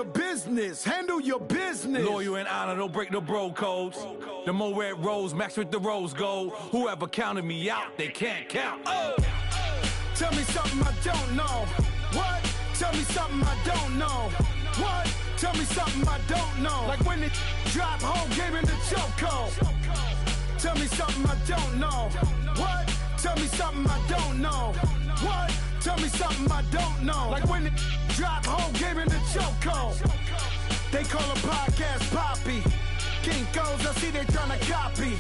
your business. Handle your business. Loyal and honor, don't break the bro codes. The more red rose, max with the rose gold. Whoever counted me out, they can't count. Oh! Tell me something I don't know. What? Tell me something I don't know. What? Tell me something I don't know. Like when it drop home, game in the chokehold. Tell me something I don't know. What? Tell me something I don't know. What? Tell me something I don't know. Like when it drop home, game in the chokehold. They call a podcast Poppy. Kinkos, I see they tryna copy.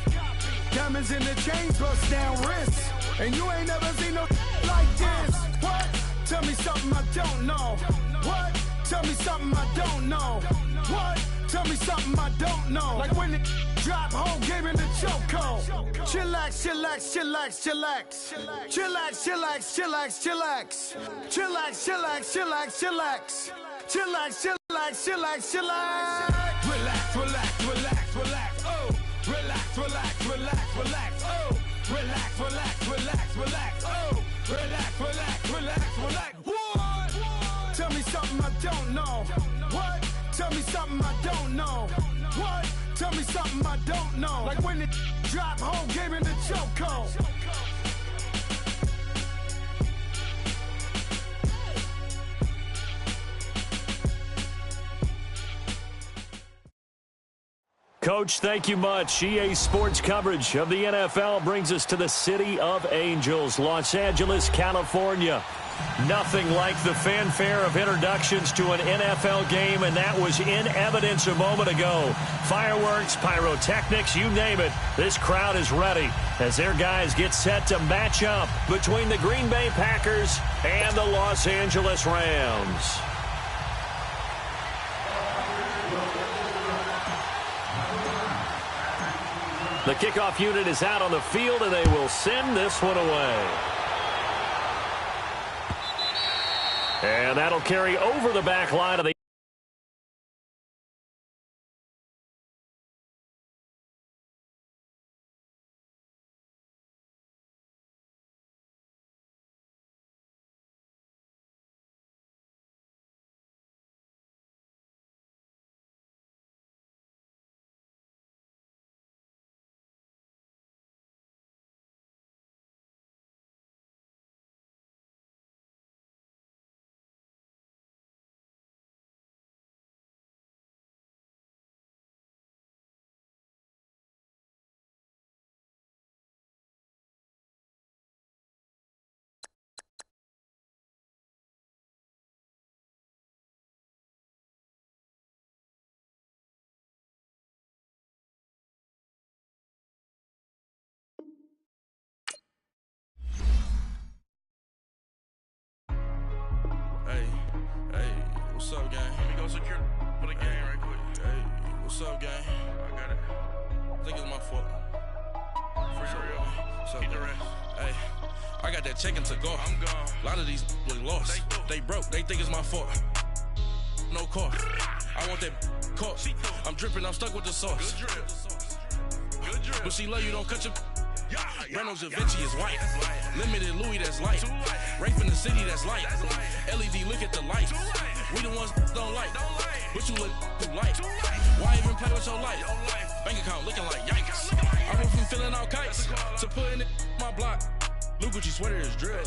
Diamonds in the chains, bust down wrists. And you ain't never seen no like this. What? Tell me something I don't know. What? Tell me something I don't know. What? Tell me something I don't know. Like when it drop home, game in the chokehold. Chillax, chillax, chillax, chillax. Chillax, chillax, chillax, chillax. Chillax, chillax, chillax, chillax. Chillax, chillax, chillax, chillax. Relax, relax, relax, relax. Oh! Relax, relax, relax, relax. Oh! Relax, relax, relax, relax. Oh! Relax, relax, relax, relax. What? Tell me something I don't know. What? Tell me something I don't know. What? Tell me something I don't know. Like when it drop home, game in the chokehold. Coach, thank you much. EA Sports coverage of the NFL brings us to the City of Angels, Los Angeles, California. Nothing like the fanfare of introductions to an NFL game, and that was in evidence a moment ago. Fireworks, pyrotechnics, you name it. This crowd is ready as their guys get set to match up between the Green Bay Packers and the Los Angeles Rams. The kickoff unit is out on the field, and they will send this one away. And that'll carry over the back line of the What's up, gang? Let me go secure for the game right quick. Hey, what's up, gang? I got it. I think it's my fault. For real. Keep the rest. Hey, I got that check-in to go. I'm gone. A lot of these look lost. They broke. They think it's my fault. No cost. I want that cost. I'm dripping. I'm stuck with the sauce. Good drip. Good drip. But she love you. Don't cut your... Reynolds Da Vinci is white. Limited Louis, that's light. Rape in the city, that's light. LED, look at the lights. We the ones don't like. But you look too light. Why even play with your life? Bank account looking like yikes. I went from filling out kites to putting it in my block. Blue Gucci sweater is drill.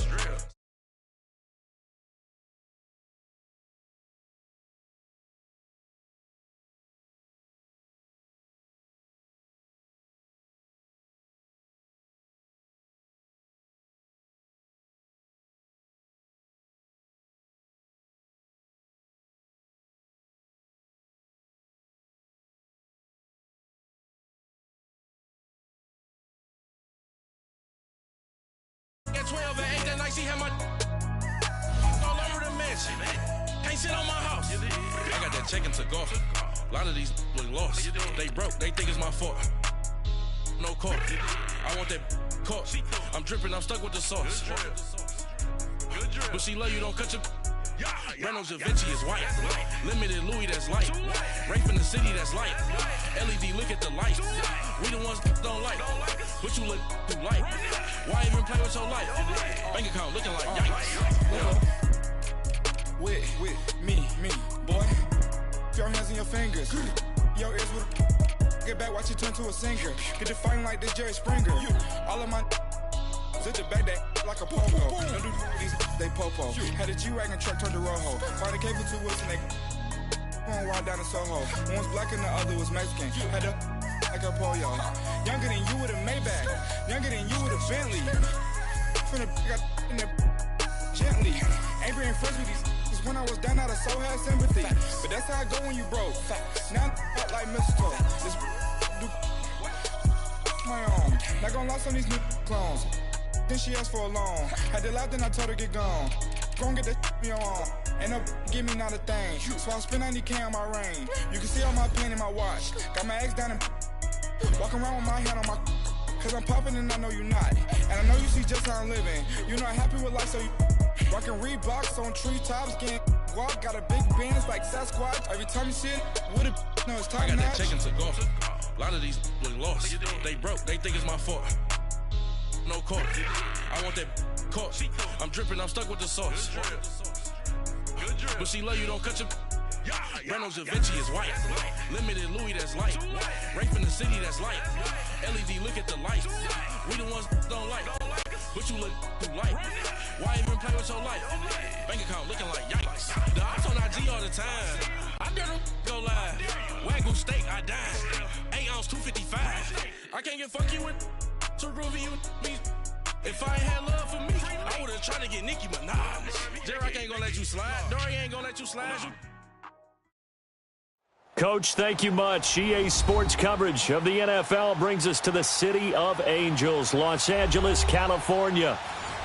At 12 and 8 that night, she had my all over the mansion. Can't sit on my house. I got that check-in to go. A lot of these look lost. They broke. They think it's my fault. No cost. I want that cost. I'm dripping. I'm stuck with the sauce. But she love you. Don't cut your... Reynolds Da Vinci is white. Limited Louis, that's light. Rape in the city, that's light. LED, look at the lights. We the ones don't like. But you look too light. Why even play with your life? Bank account looking like yikes. With me, boy. your hands and your fingers. Your ears with get back, watch you turn to a singer. Get the fighting like this Jerry Springer. All of my sit the back that like a pogo. Don't do these they popo. Had a G-Wagon truck turned to Rojo. Find a cable 2 wheels and they going wild down in Soho. One was black and the other was Mexican. Had a like a pollo. Younger than you with a Maybach. Younger than you with a Bentley. From the got in the gently. Ain't being friends with these. When I was down out, I so had sympathy. But that's how I go when you broke. Now I'm like mistletoe. This do my own. Not gonna lie on these new clones. Then she asked for a loan. Had to laugh, then I told her get gone. Gon' get that me on. Ain't no give me not a thing. So I spend 90K on my ring. You can see all my pain in my watch. Got my ex down and walking around with my hand on my. Cause I'm popping and I know you not. And I know you see just how I'm living. You're not happy with life, so you rockin' Reeboks on treetops, getting walk. Got a big Benz like Sasquatch. Every time you see it, with a no, it's time. I got that chicken to go. A lot of these look lost. They broke. They think it's my fault. No court. I want that caught. I'm dripping. I'm stuck with the sauce. But she love you. Don't cut your. Reynolds Da Vinci is white. Limited Louis that's light. Rape in the city that's light. LED look at the light. We the ones don't like. But you look too light. Why even play with your life? Bank account looking like yikes. The ops on IG all the time. I dare them go live. Wagyu steak, I dine. 8 ounce 255. I can't get fuck you with too groovy you me. If I ain't had love for me, I would've tried to get Nicki Minaj. Derek ain't gonna let you slide. Dory ain't gonna let you slide. Coach, thank you much. EA Sports coverage of the NFL brings us to the City of Angels, Los Angeles, California.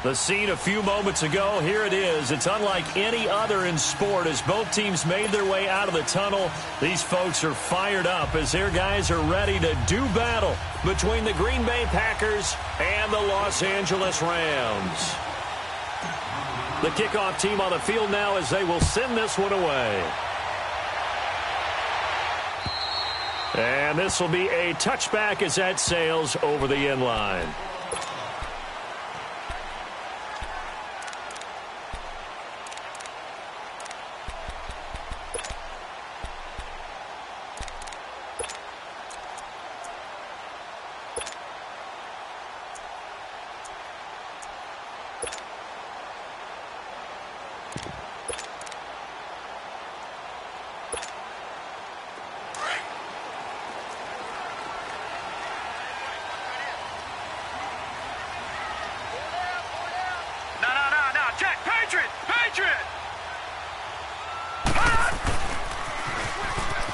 The scene a few moments ago, here it is. It's unlike any other in sport as both teams made their way out of the tunnel. These folks are fired up as their guys are ready to do battle between the Green Bay Packers and the Los Angeles Rams. The kickoff team on the field now as they will send this one away. And this will be a touchback as that sails over the end line.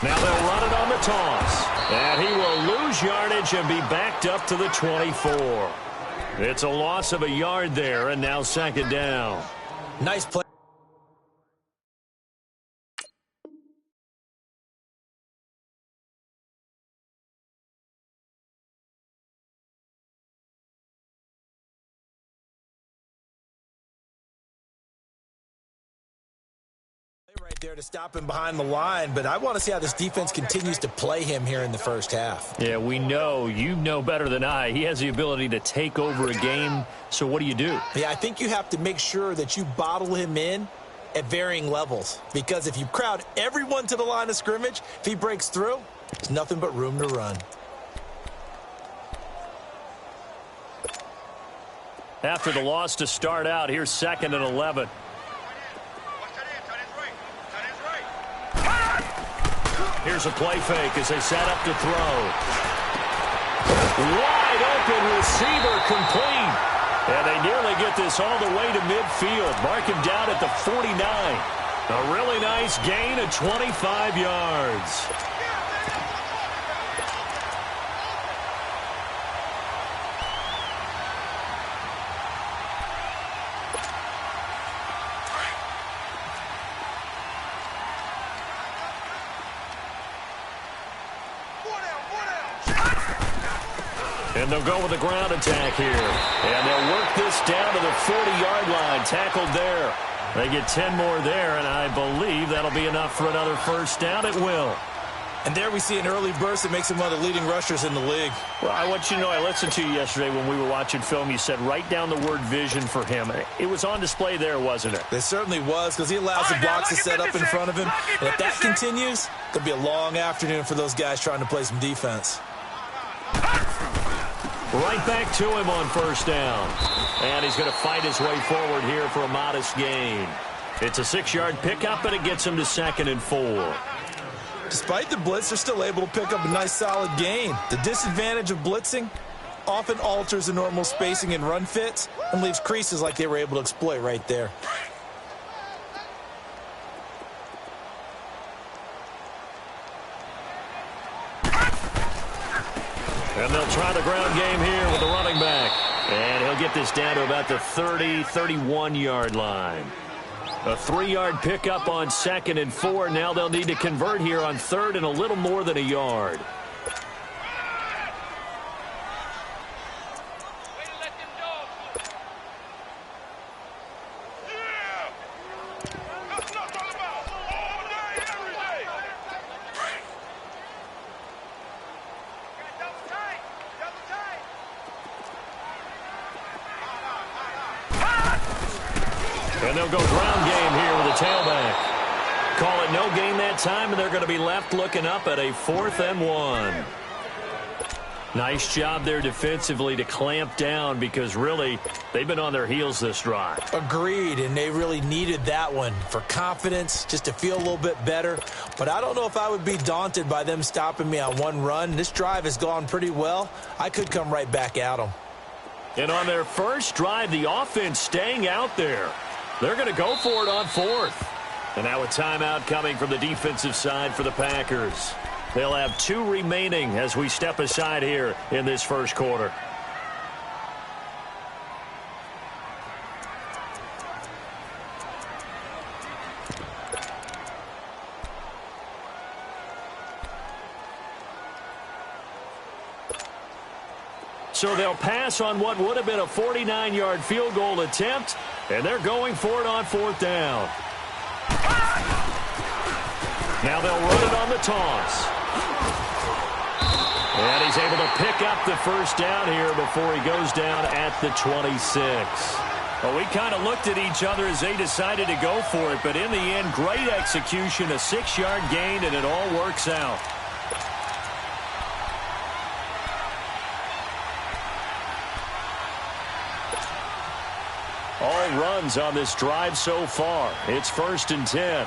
Now they'll run it on the toss. And he will lose yardage and be backed up to the 24. It's a loss of a yard there, and now second down. Nice play. Right there to stop him behind the line, but I want to see how this defense continues to play him here in the first half. Yeah, we know. You know better than I. He has the ability to take over a game, so what do you do? Yeah, I think you have to make sure that you bottle him in at varying levels, because if you crowd everyone to the line of scrimmage, if he breaks through, there's nothing but room to run. After the loss to start out, here's 2nd and 11. Here's a play fake as they set up to throw. Wide open receiver complete. And they nearly get this all the way to midfield. Mark him down at the 49. A really nice gain of 25 yards. And they'll go with the ground attack here. And they'll work this down to the 40-yard line. Tackled there. They get 10 more there, and I believe that'll be enough for another first down. It will. And there we see an early burst that makes him one of the leading rushers in the league. Well, I want you to know, I listened to you yesterday when we were watching film. You said write down the word vision for him. It was on display there, wasn't it? It certainly was, because he allows the blocks to set up in front of him. And if that continues, it could be a long afternoon for those guys trying to play some defense. Right back to him on first down. And he's going to fight his way forward here for a modest gain. It's a 6-yard pickup, and it gets him to 2nd and 4. Despite the blitz, they're still able to pick up a nice, solid gain. The disadvantage of blitzing often alters the normal spacing and run fits and leaves creases like they were able to exploit right there. And they'll try the ground game here with the running back. And he'll get this down to about the 30, 31-yard line. A 3-yard pickup on 2nd and 4. Now they'll need to convert here on 3rd and a little more than a yard. And they'll go ground game here with a tailback. Call it no gain that time, and they're going to be left looking up at a 4th and 1. Nice job there defensively to clamp down, because really they've been on their heels this drive. Agreed, and they really needed that one for confidence, just to feel a little bit better. But I don't know if I would be daunted by them stopping me on one run. This drive has gone pretty well. I could come right back at them. And on their first drive, the offense staying out there. They're going to go for it on 4th. And now a timeout coming from the defensive side for the Packers. They'll have 2 remaining as we step aside here in this first quarter. So they'll pass on what would have been a 49-yard field goal attempt, and they're going for it on 4th down. Now they'll run it on the toss. And he's able to pick up the first down here before he goes down at the 26. Well, we kind of looked at each other as they decided to go for it, but in the end, great execution, a 6-yard gain, and it all works out. All runs on this drive so far. It's 1st and 10.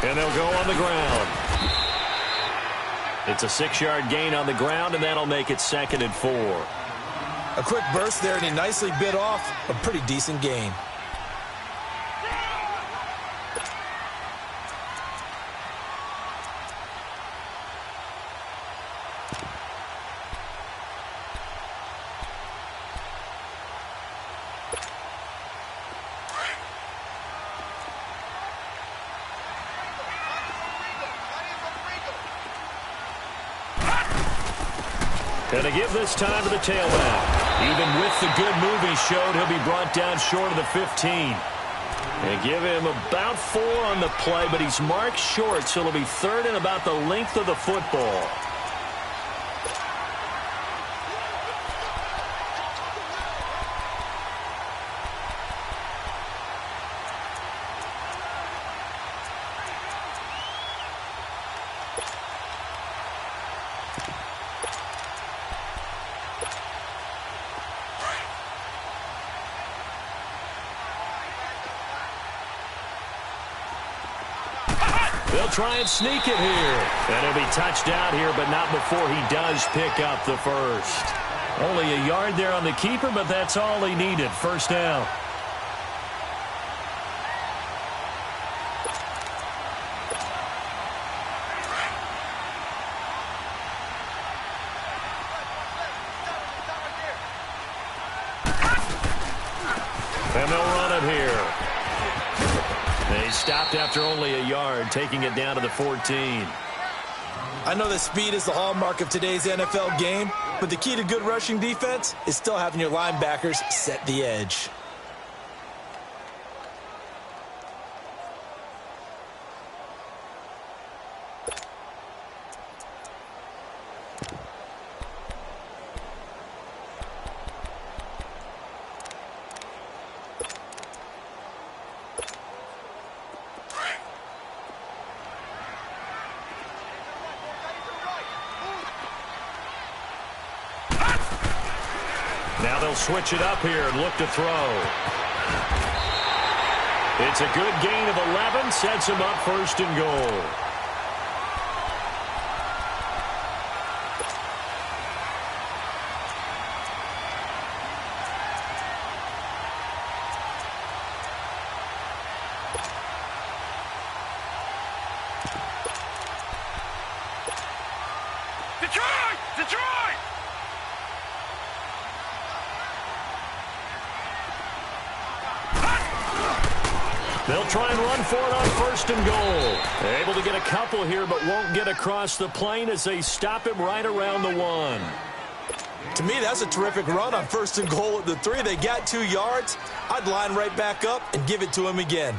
And they'll go on the ground. It's a 6-yard gain on the ground, and that'll make it 2nd and 4. A quick burst there, and he nicely bit off a pretty decent gain. And to give this time to the tailback. Even with the good move he showed, he'll be brought down short of the 15. And give him about 4 on the play, but he's marked short, so it'll be 3rd and about the length of the football. They'll try and sneak it here. And he'll be touched out here, but not before he does pick up the first. Only a yard there on the keeper, but that's all he needed. First down. And they'll run it here. They stopped after only a yard, taking it down to the 14. I know that speed is the hallmark of today's NFL game, but the key to good rushing defense is still having your linebackers set the edge. they'll switch it up here and look to throw. It's a good gain of 11, sets him up first and goal. They'll try and run for it on first and goal. Able to get a couple here, but won't get across the plane as they stop him right around the 1. To me, that's a terrific run on first and goal at the 3. They got 2 yards. I'd line right back up and give it to him again.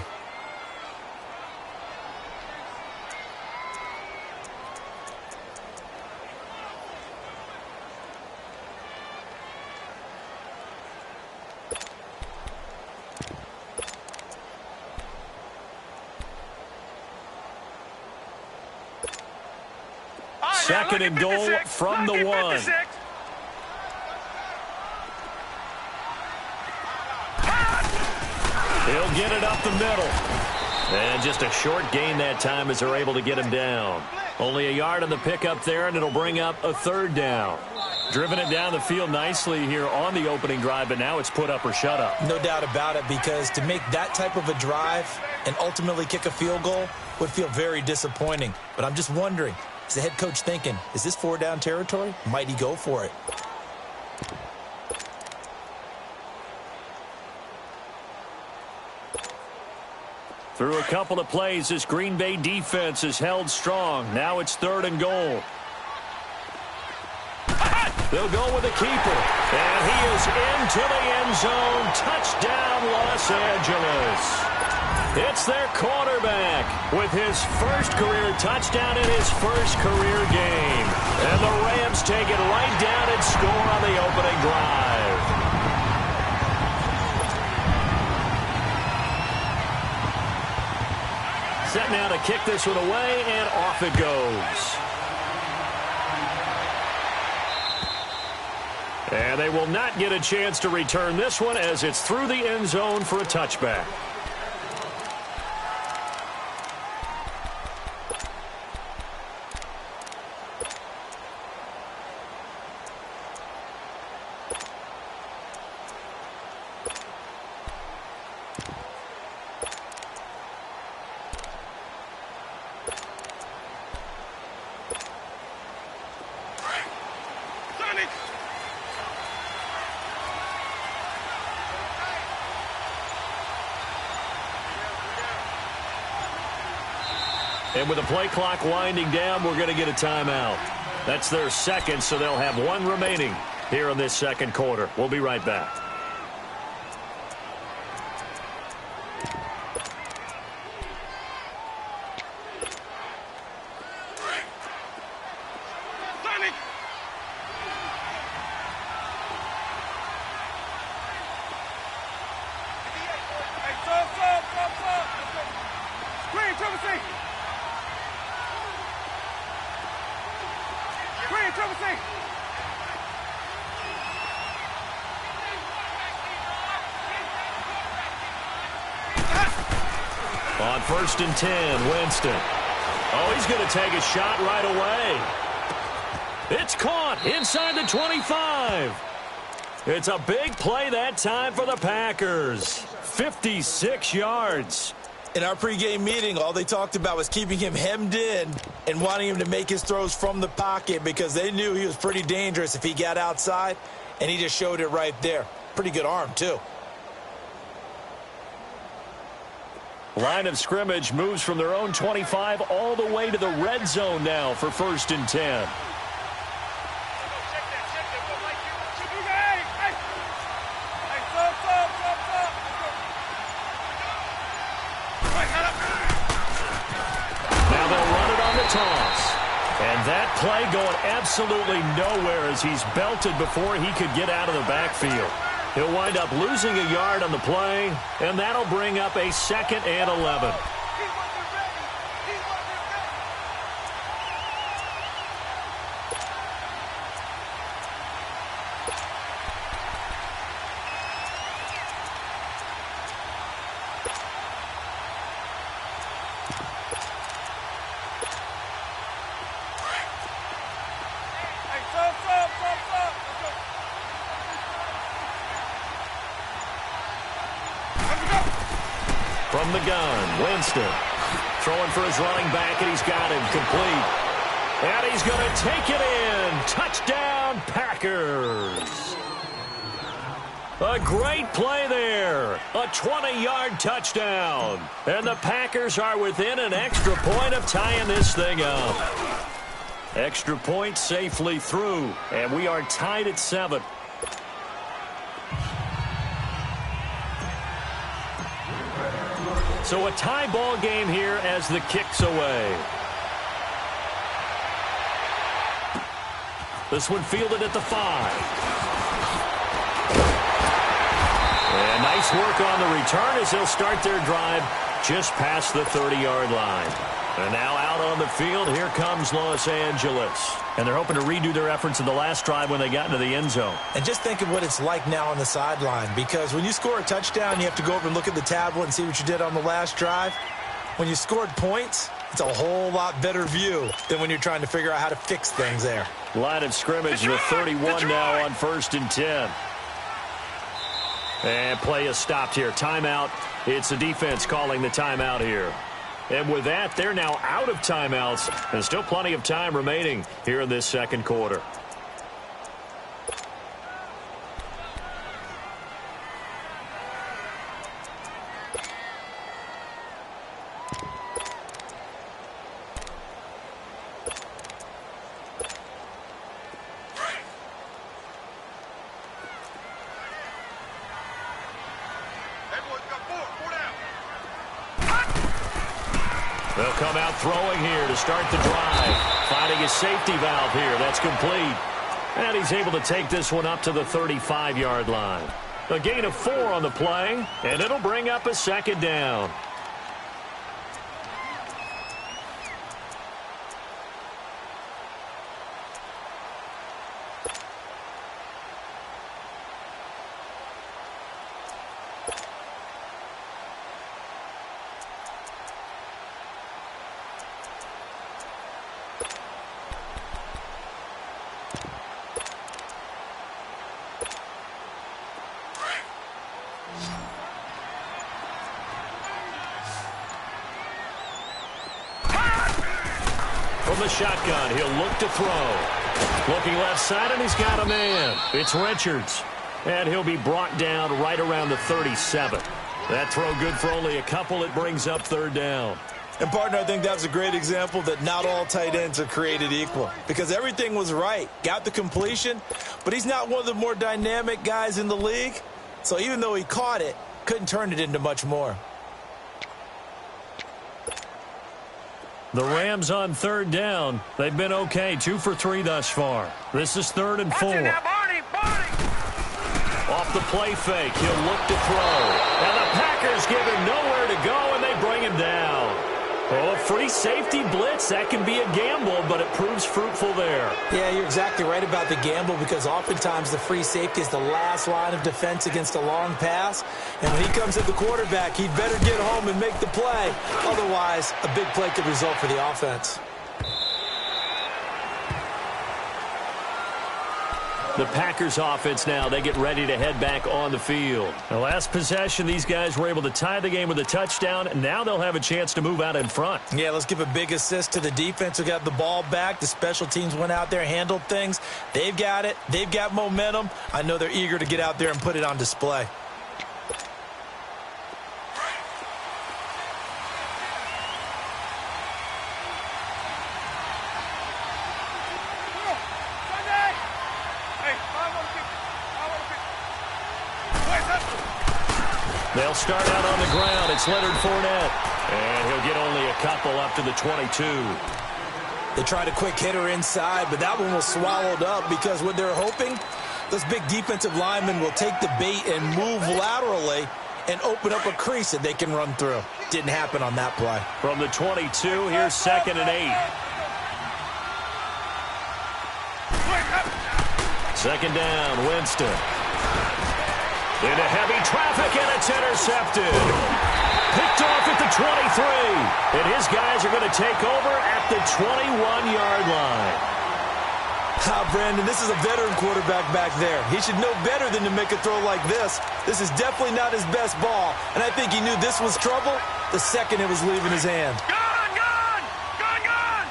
Second and goal from the 1. He'll get it up the middle. And just a short gain that time as they're able to get him down. Only a yard on the pickup there, and it'll bring up a 3rd down. Driven it down the field nicely here on the opening drive, but now it's put up or shut up. No doubt about it, because to make that type of a drive and ultimately kick a field goal would feel very disappointing. But I'm just wondering, is the head coach thinking, is this 4-down territory? Might he go for it? Through a couple of plays, this Green Bay defense is held strong. Now it's 3rd and goal. They'll go with the keeper. And he is into the end zone. Touchdown, Los Angeles. It's their quarterback with his first career touchdown in his first career game. And the Rams take it right down and score on the opening drive. Set now to kick this one away, and off it goes. And they will not get a chance to return this one as it's through the end zone for a touchback. And with the play clock winding down, we're going to get a timeout. That's their second, so they'll have 1 remaining here in this second quarter. We'll be right back. On 1st and 10, Winston. Oh, he's going to take a shot right away. It's caught inside the 25. It's a big play that time for the Packers. 56 yards. In our pregame meeting, all they talked about was keeping him hemmed in and wanting him to make his throws from the pocket because they knew he was pretty dangerous if he got outside, and he just showed it right there. Pretty good arm, too. Line of scrimmage moves from their own 25 all the way to the red zone now for 1st and 10. Now they'll run it on the toss. And that play going absolutely nowhere as he's belted before he could get out of the backfield. He'll wind up losing a yard on the play, and that'll bring up a 2nd and 11. From the gun, Winston. Throwing for his running back, and he's got him complete. And he's going to take it in. Touchdown, Packers. A great play there. A 20-yard touchdown. And the Packers are within an extra point of tying this thing up. Extra point safely through, and we are tied at 7. So a tie ball game here as the kick's away. This one fielded at the 5. And nice work on the return as they'll start their drive just past the 30-yard line. And now out on the field, here comes Los Angeles. And they're hoping to redo their efforts in the last drive when they got into the end zone. And just think of what it's like now on the sideline, because when you score a touchdown, you have to go over and look at the tablet and see what you did on the last drive. When you scored points, it's a whole lot better view than when you're trying to figure out how to fix things there. Line of scrimmage, the 31 now on 1st and 10. And play is stopped here. Timeout. It's the defense calling the timeout here. And with that, they're now out of timeouts. And still plenty of time remaining here in this second quarter. They'll come out throwing here to start the drive. Finding a safety valve here. That's complete. And he's able to take this one up to the 35-yard line. A gain of 4 on the play, and it'll bring up a second down. From the shotgun, he'll look to throw. Looking left side, and he's got a man. It's Richards. And he'll be brought down right around the 37. That throw good for only a couple. It brings up 3rd down. And, partner, I think that was a great example that not all tight ends are created equal, because everything was right. Got the completion, but he's not one of the more dynamic guys in the league. So even though he caught it, couldn't turn it into much more. The Rams on 3rd down. They've been okay, 2 for 3 thus far. This is 3rd and 4. Off the play fake, he'll look to throw. And the Packers give him nowhere to go, and they bring him down. Oh, a free safety blitz, that can be a gamble, but it proves fruitful there. Yeah, you're exactly right about the gamble, because oftentimes the free safety is the last line of defense against a long pass. And when he comes at the quarterback, he'd better get home and make the play. Otherwise, a big play could result for the offense. The Packers offense now, they get ready to head back on the field. The last possession, these guys were able to tie the game with a touchdown, and now they'll have a chance to move out in front. Yeah, let's give a big assist to the defense who got the ball back. The special teams went out there, handled things. They've got it. They've got momentum. I know they're eager to get out there and put it on display. They'll start out on the ground. It's Leonard Fournette. And he'll get only a couple up to the 22. They tried a quick hitter inside, but that one was swallowed up because what they're hoping, those big defensive linemen will take the bait and move laterally and open up a crease that they can run through. Didn't happen on that play. From the 22, here's 2nd and 8. 2nd down, Winston. Into heavy traffic, and it's intercepted. Picked off at the 23. And his guys are going to take over at the 21-yard line. Brandon, this is a veteran quarterback back there. He should know better than to make a throw like this. This is definitely not his best ball, and I think he knew this was trouble the second it was leaving his hand. Gone, gone! Gone, gone!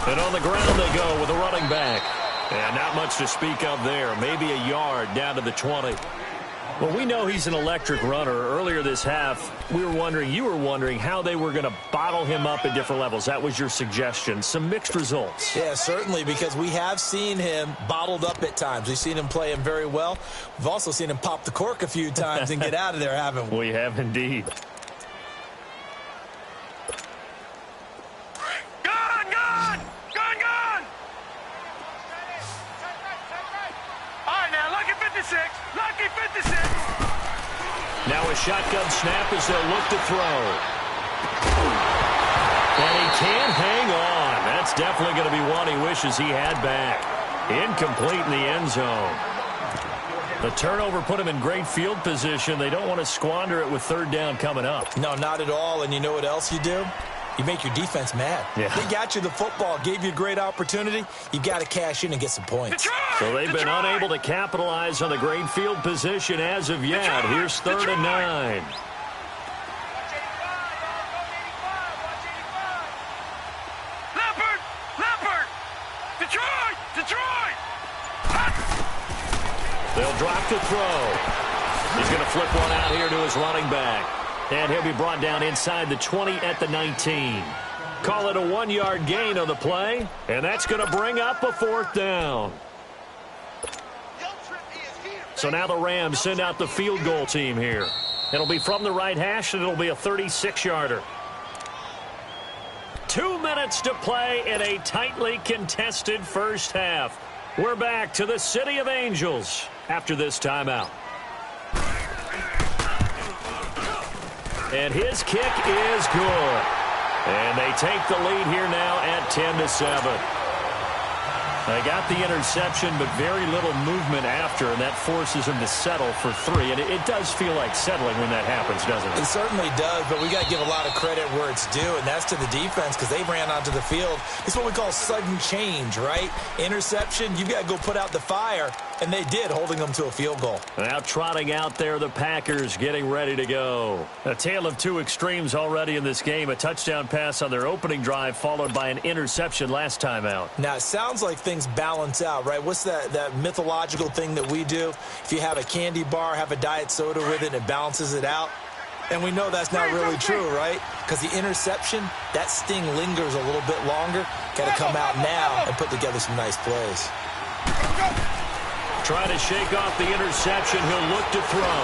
And on the ground they go with a running back. And not much to speak of there. Maybe a yard down to the 20. Well, we know he's an electric runner. Earlier this half, you were wondering how they were going to bottle him up at different levels. That was your suggestion. Some mixed results. Yeah, certainly, because we have seen him bottled up at times. We've seen him play him very well. We've also seen him pop the cork a few times and get out of there, haven't we? We have indeed. Gone, gone! Gone, gone! All right, now, lucky 56. Lucky 56. Now a shotgun snap as they'll look to throw. And he can't hang on. That's definitely going to be one he wishes he had back. Incomplete in the end zone. The turnover put him in great field position. They don't want to squander it with third down coming up. No, not at all. And you know what else you do? You make your defense mad. Yeah. They got you the football, gave you a great opportunity. You've got to cash in and get some points. So they've been unable to capitalize on the great field position as of yet. Here's 3rd and 9. Leopard! Leopard! Detroit! Detroit! They'll drop to throw. He's going to flip one out here to his running back. And he'll be brought down inside the 20 at the 19. Call it a 1-yard gain on the play. And that's going to bring up a 4th down. So now the Rams send out the field goal team here. It'll be from the right hash, and it'll be a 36-yarder. 2 minutes to play in a tightly contested first half. We're back to the City of Angels after this timeout. And his kick is good. And they take the lead here now at 10-7. They got the interception, but very little movement after, and that forces him to settle for 3. And it does feel like settling when that happens, doesn't it? It certainly does, but we got to give a lot of credit where it's due, and that's to the defense because they ran onto the field. It's what we call sudden change, right? Interception, you got to go put out the fire, and they did, holding them to a field goal. Now trotting out there, the Packers getting ready to go. A tale of two extremes already in this game. A touchdown pass on their opening drive, followed by an interception last time out. Now, it sounds like things balance out, right? What's that mythological thing that we do? If you have a candy bar, have a diet soda with it, and it balances it out. And we know that's not really true, right? Because the interception, that sting lingers a little bit longer. Got to come out now and put together some nice plays. Trying to shake off the interception. He'll look to throw.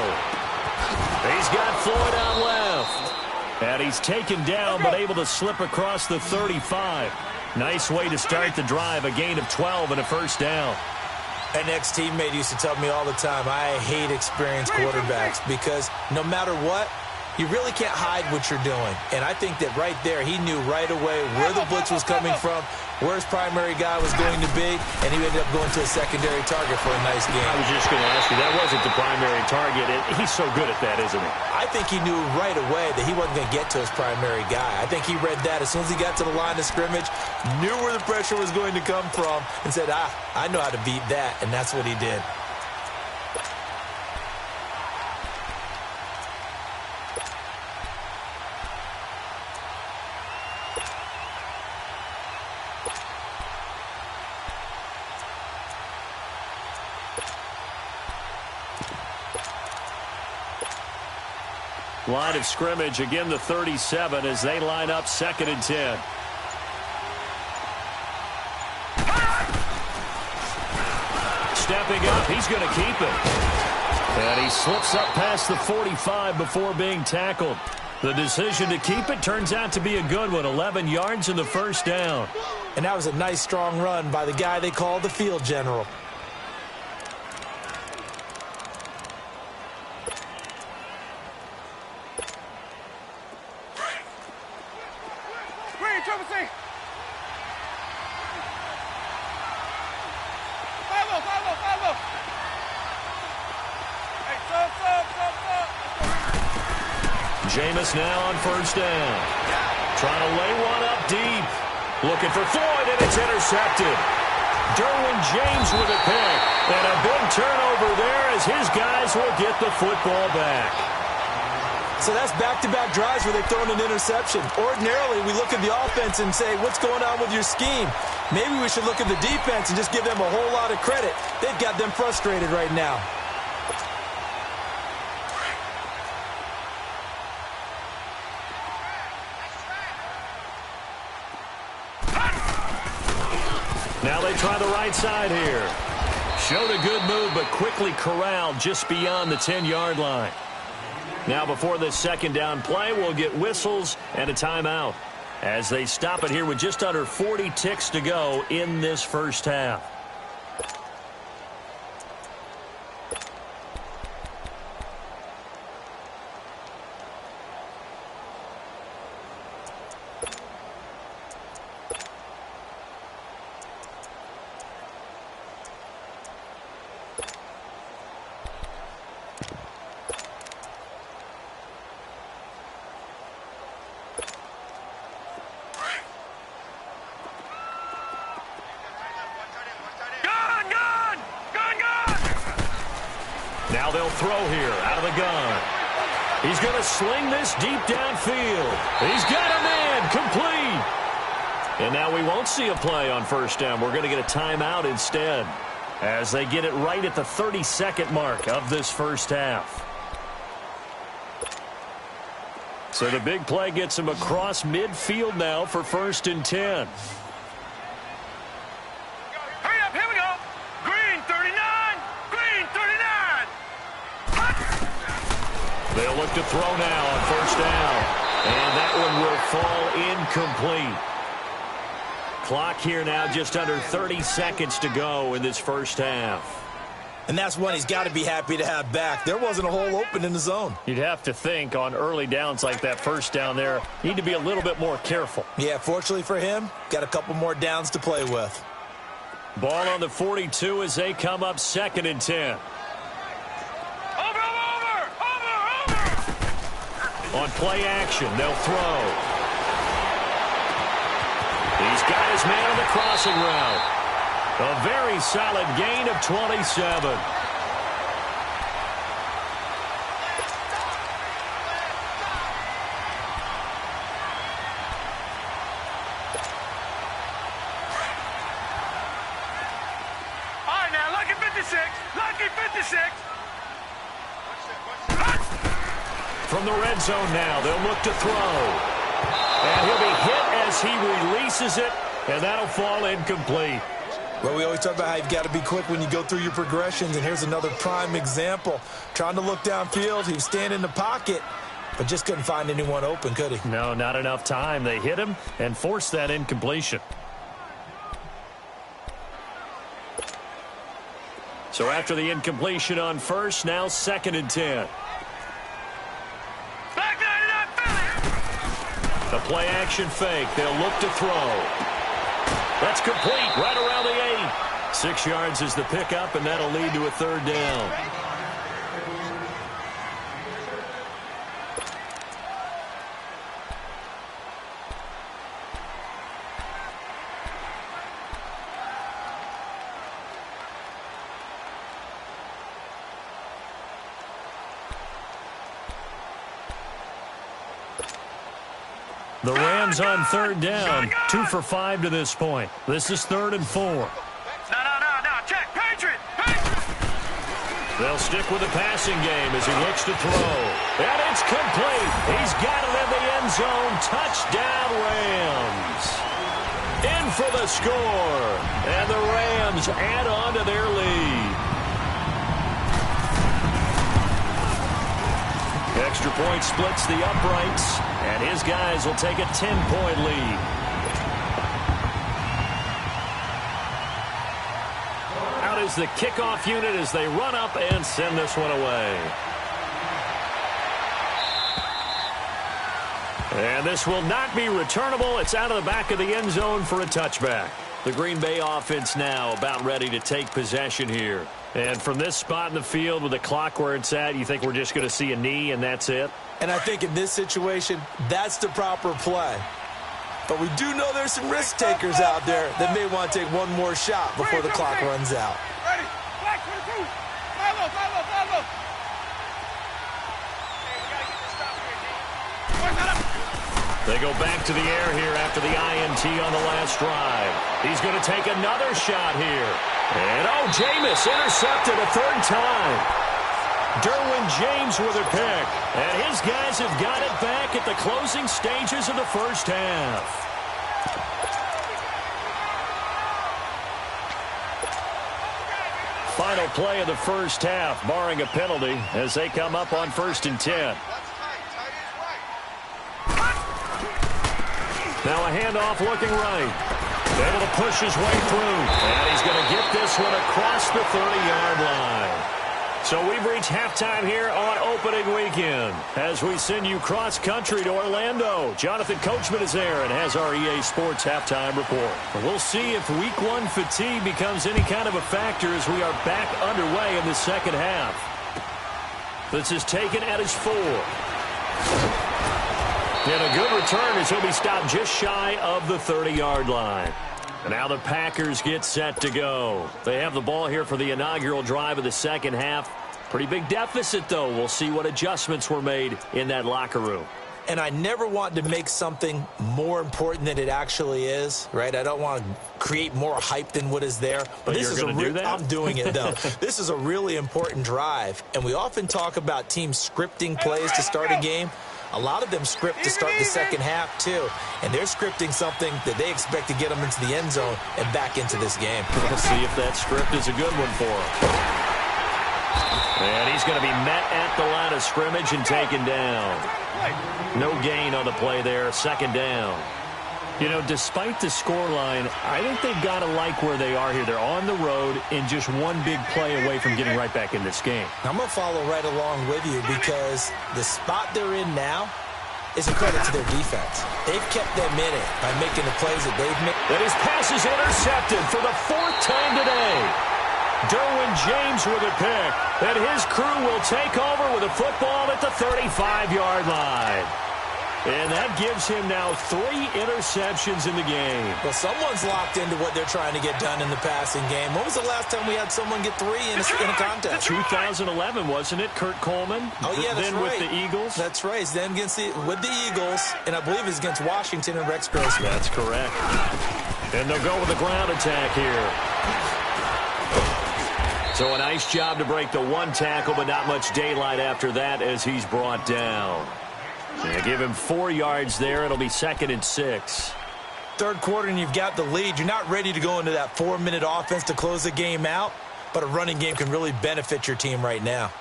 He's got Floyd on left. And he's taken down, but able to slip across the 35. Nice way to start the drive. A gain of 12 and a first down. An ex-teammate used to tell me all the time, I hate experienced quarterbacks because no matter what, you really can't hide what you're doing. And I think that right there, he knew right away where the blitz was coming from, where his primary guy was going to be, and he ended up going to a secondary target for a nice game. I was just going to ask you, that wasn't the primary target. He's so good at that, isn't he? I think he knew right away that he wasn't going to get to his primary guy. I think he read that as soon as he got to the line of scrimmage, knew where the pressure was going to come from, and said, I know how to beat that, and that's what he did. Line of scrimmage, again the 37 as they line up 2nd and 10. Stepping up, he's going to keep it. And he slips up past the 45 before being tackled. The decision to keep it turns out to be a good one. 11 yards in the first down. And that was a nice strong run by the guy they call the field general. Jameis now on first down. Trying to lay one up deep. Looking for Floyd, and it's intercepted. Derwin James with a pick. And a big turnover there as his guys will get the football back. So that's back-to-back drives where they've thrown an interception. Ordinarily, we look at the offense and say, what's going on with your scheme? Maybe we should look at the defense and just give them a whole lot of credit. They've got them frustrated right now. Now they try the right side here. Showed a good move, but quickly corralled just beyond the 10-yard line. Now before this second down play, we'll get whistles and a timeout as they stop it here with just under 40 ticks to go in this first half. Now they'll throw here out of the gun. He's going to sling this deep downfield. He's got a man complete. And now we won't see a play on first down. We're going to get a timeout instead as they get it right at the 30-second mark of this first half. So the big play gets him across midfield now for 1st and 10. They'll look to throw now on first down. And that one will fall incomplete. Clock here now just under 30 seconds to go in this first half. And that's one he's got to be happy to have back. There wasn't a hole open in the zone. You'd have to think on early downs like that first down there, need to be a little bit more careful. Yeah, fortunately for him, got a couple more downs to play with. Ball on the 42 as they come up 2nd and 10. On play action, they'll throw. He's got his man on the crossing route. A very solid gain of 27. All right, now, lucky 56. Lucky 56. From the red zone now, they'll look to throw. And he'll be hit as he releases it, and that'll fall incomplete. Well, we always talk about how you've got to be quick when you go through your progressions, and here's another prime example. Trying to look downfield, he was standing in the pocket, but just couldn't find anyone open, could he? No, not enough time. They hit him and forced that incompletion. So after the incompletion on first, now 2nd and 10. The play action fake. They'll look to throw. That's complete right around the 8. 6 yards is the pickup, and that'll lead to a 3rd down. The Rams on 3rd down, 2 for 5 to this point. This is 3rd and 4. No, check, Patriot. They'll stick with the passing game as he looks to throw. And it's complete. He's got it in the end zone. Touchdown, Rams. In for the score. And the Rams add on to their lead. Extra point splits the uprights, and his guys will take a 10-point lead. Out is the kickoff unit as they run up and send this one away. And this will not be returnable. It's out of the back of the end zone for a touchback. The Green Bay offense now about ready to take possession here. And from this spot in the field with the clock where it's at, you think we're just going to see a knee and that's it? And I think in this situation, that's the proper play. But we do know there's some risk takers out there that may want to take one more shot before the clock runs out. Ready? Black 22. Follow. They go back to the air here after the INT on the last drive. He's going to take another shot here. And, Jameis intercepted a third time. Derwin James with a pick. And his guys have got it back at the closing stages of the first half. Final play of the first half, barring a penalty, as they come up on 1st and 10. Now a handoff looking right. Able to push his way through. And he's going to get this one across the 30-yard line. So we've reached halftime here on opening weekend as we send you cross-country to Orlando. Jonathan Coachman is there and has our EA Sports halftime report. We'll see if Week 1 fatigue becomes any kind of a factor as we are back underway in the second half. This is taken at his 4. And a good return as he'll be stopped just shy of the 30-yard line. And now the Packers get set to go. They have the ball here for the inaugural drive of the second half. Pretty big deficit, though. We'll see what adjustments were made in that locker room. And I never want to make something more important than it actually is, right? I don't want to create more hype than what is there. But this you're going to do that? I'm doing it, though. This is a really important drive. And we often talk about teams scripting plays to start a game. A lot of them script to start the second half, too. And they're scripting something that they expect to get them into the end zone and back into this game. We'll see if that script is a good one for him. And he's going to be met at the line of scrimmage and taken down. No gain on the play there, second down. You know, despite the scoreline, I think they've got to like where they are here. They're on the road and just one big play away from getting right back in this game. I'm going to follow right along with you because the spot they're in now is a credit to their defense. They've kept them in it by making the plays that they've made. And his pass is intercepted for the 4th time today. Derwin James with a pick. And his crew will take over with a football at the 35-yard line. And that gives him now 3 interceptions in the game. Well, someone's locked into what they're trying to get done in the passing game. When was the last time we had someone get 3 in a contest? 2011, wasn't it? Kurt Coleman. Oh, yeah, that's then right. With the Eagles. That's right. Then with the Eagles, and I believe it's against Washington and Rex Grossman. That's correct. And they'll go with the ground attack here. So a nice job to break the 1 tackle, but not much daylight after that as he's brought down. They give him 4 yards there. It'll be 2nd and 6. Third quarter and you've got the lead. You're not ready to go into that 4-minute offense to close the game out, but a running game can really benefit your team right now.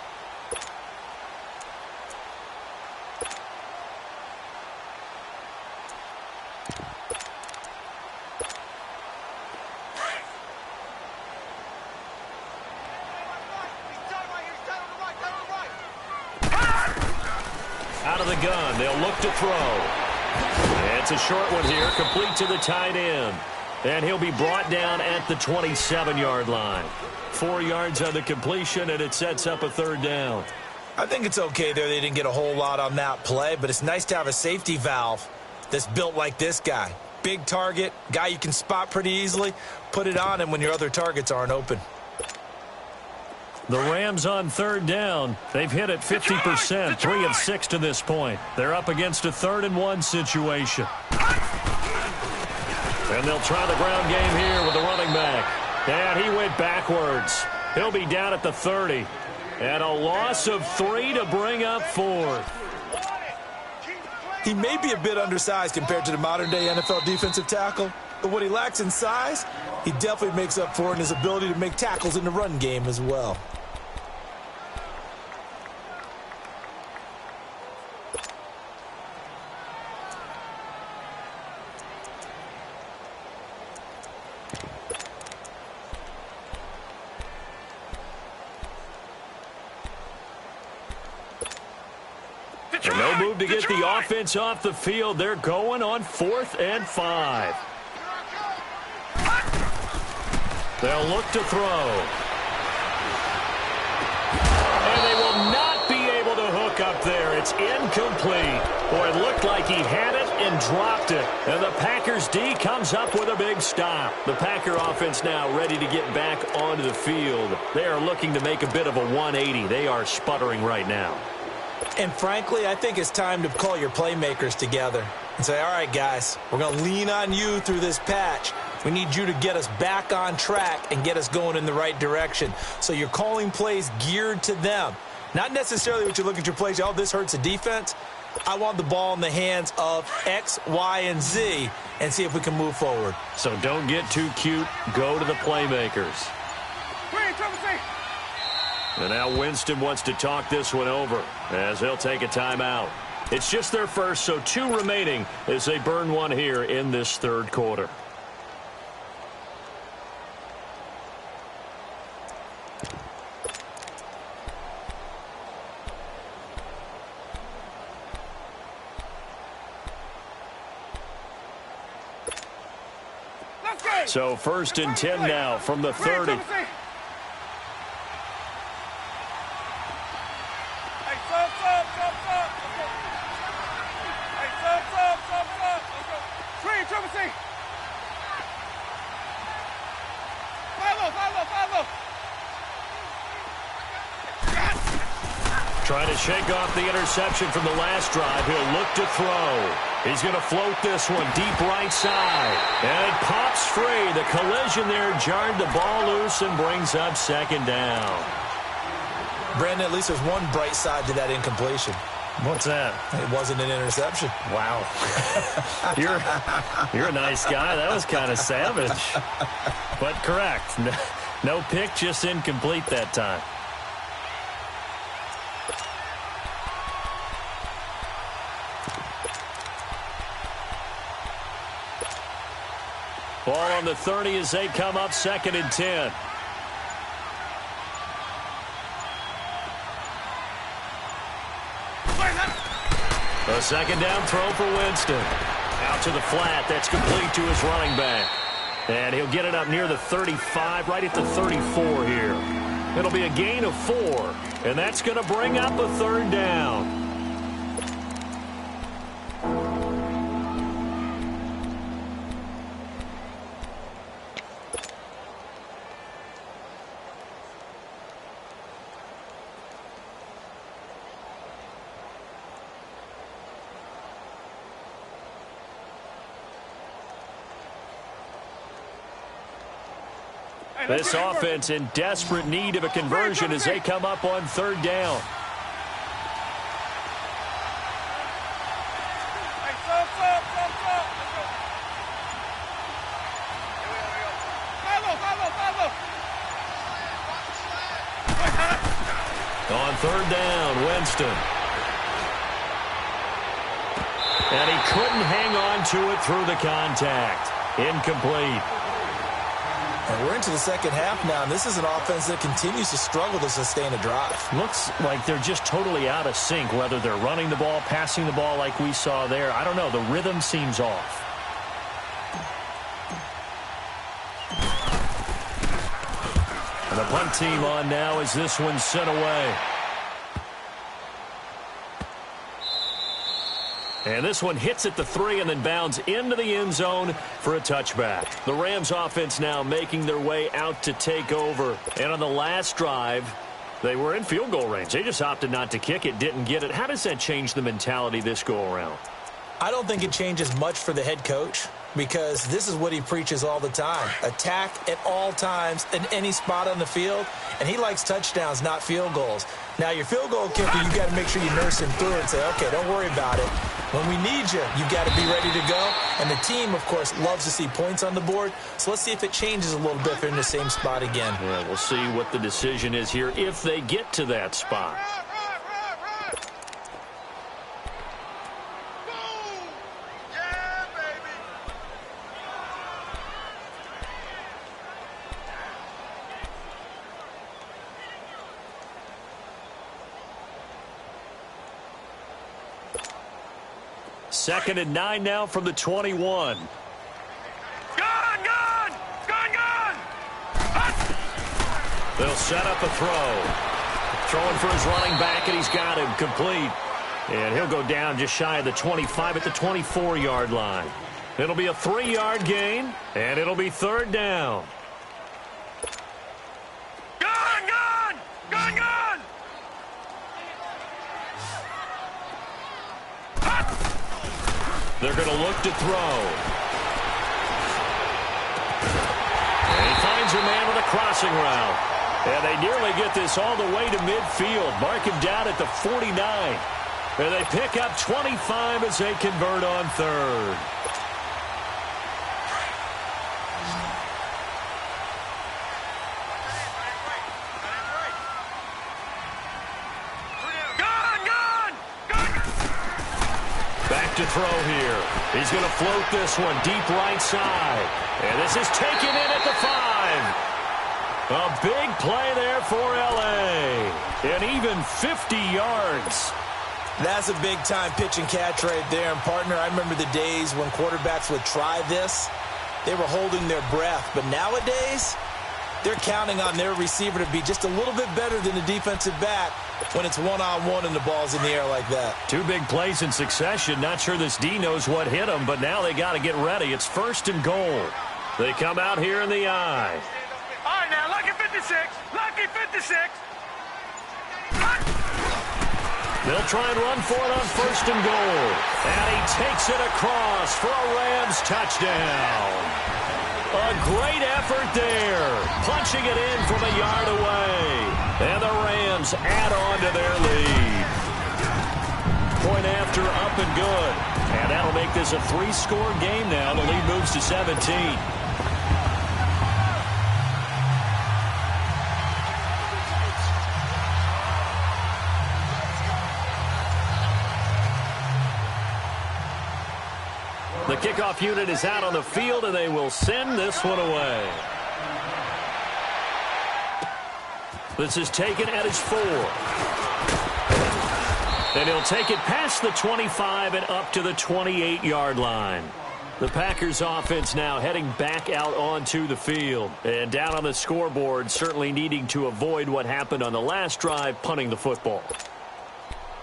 Out of the gun, they'll look to throw. It's a short one here, complete to the tight end. And he'll be brought down at the 27-yard line. 4 yards on the completion, and it sets up a 3rd down. I think it's okay there. They didn't get a whole lot on that play, but it's nice to have a safety valve that's built like this guy. Big target, guy you can spot pretty easily. Put it on him when your other targets aren't open. The Rams on 3rd down. They've hit it 50%, 3 of 6 to this point. They're up against a 3rd and 1 situation. And they'll try the ground game here with the running back. And he went backwards. He'll be down at the 30. And a loss of 3 to bring up 4th. He may be a bit undersized compared to the modern-day NFL defensive tackle, but what he lacks in size, he definitely makes up for in his ability to make tackles in the run game as well. And no move to get the offense off the field. They're going on 4th and 5. They'll look to throw. look up there. It's incomplete. Boy, it looked like he had it and dropped it. And the Packers D comes up with a big stop. The Packer offense now ready to get back onto the field. They are looking to make a bit of a 180. They are sputtering right now. And frankly, I think it's time to call your playmakers together and say, all right, guys, we're going to lean on you through this patch. We need you to get us back on track and get us going in the right direction. So you're calling plays geared to them. Not necessarily what you look at your plays, oh, this hurts the defense. I want the ball in the hands of X, Y, and Z and see if we can move forward. So don't get too cute. Go to the playmakers. And now Winston wants to talk this one over as he'll take a timeout. It's just their first, so 2 remaining as they burn one here in this third quarter. So 1st and 10 now from the 30. Trying to shake off the interception from the last drive. He'll look to throw. He's going to float this one deep right side. And it pops free. The collision there jarred the ball loose and brings up 2nd down. Brandon, at least there's one bright side to that incompletion. What's that? It wasn't an interception. Wow. You're a nice guy. That was kind of savage. But correct. No pick, just incomplete that time. Ball on the 30 as they come up 2nd and 10. A 2nd down throw for Winston. Out to the flat. That's complete to his running back. And he'll get it up near the 35, right at the 34 here. It'll be a gain of 4. And that's going to bring up a 3rd down. This offense in desperate need of a conversion as they come up on 3rd down. On 3rd down, Winston. And he couldn't hang on to it through the contact. Incomplete. And we're into the 2nd half now, and this is an offense that continues to struggle to sustain a drive. Looks like they're just totally out of sync, whether they're running the ball, passing the ball like we saw there. I don't know. The rhythm seems off. And the punt team on now as this one's sent away. And this one hits at the 3 and then bounds into the end zone for a touchback. The Rams offense now making their way out to take over. And on the last drive, they were in field goal range. They just opted not to kick it, didn't get it. How does that change the mentality this go around? I don't think it changes much for the head coach because this is what he preaches all the time. Attack at all times in any spot on the field, and he likes touchdowns, not field goals. Now, your field goal kicker, you got to make sure you nurse him through it and say, okay, don't worry about it. When we need you, you got to be ready to go. And the team, of course, loves to see points on the board. So let's see if it changes a little bit if they're in the same spot again. Yeah, we'll see what the decision is here if they get to that spot. Second and 9 now from the 21. They'll set up a throw. throwing for his running back, and he's got him complete. And he'll go down just shy of the 25 at the 24-yard line. It'll be a 3-yard gain, and it'll be third down. Gun! They're going to look to throw. And he finds a man with a crossing route. And they nearly get this all the way to midfield. Mark him down at the 49. And they pick up 25 as they convert on third. Back to throw here. He's going to float this one deep right side. And this is taken in at the 5. A big play there for L.A. And even 50 yards. That's a big-time pitch and catch right there. And, partner, I remember the days when quarterbacks would try this. They were holding their breath. But nowadays, they're counting on their receiver to be just a little bit better than the defensive back when it's one-on-one and the ball's in the air like that. 2 big plays in succession. Not sure this D knows what hit him, but now they got to get ready. It's first and goal. They come out here in the I. All right, now, lucky 56. Lucky 56. They'll try and run for it on first and goal. And he takes it across for a Rams touchdown. A great effort there. Punching it in from a yard away. And the Rams add on to their lead. Point after, up and good. And that'll make this a 3-score game now. The lead moves to 17. The kickoff unit is out on the field, and they will send this one away. This is taken at his 4. And he'll take it past the 25 and up to the 28-yard line. The Packers offense now heading back out onto the field. And down on the scoreboard, certainly needing to avoid what happened on the last drive, punting the football.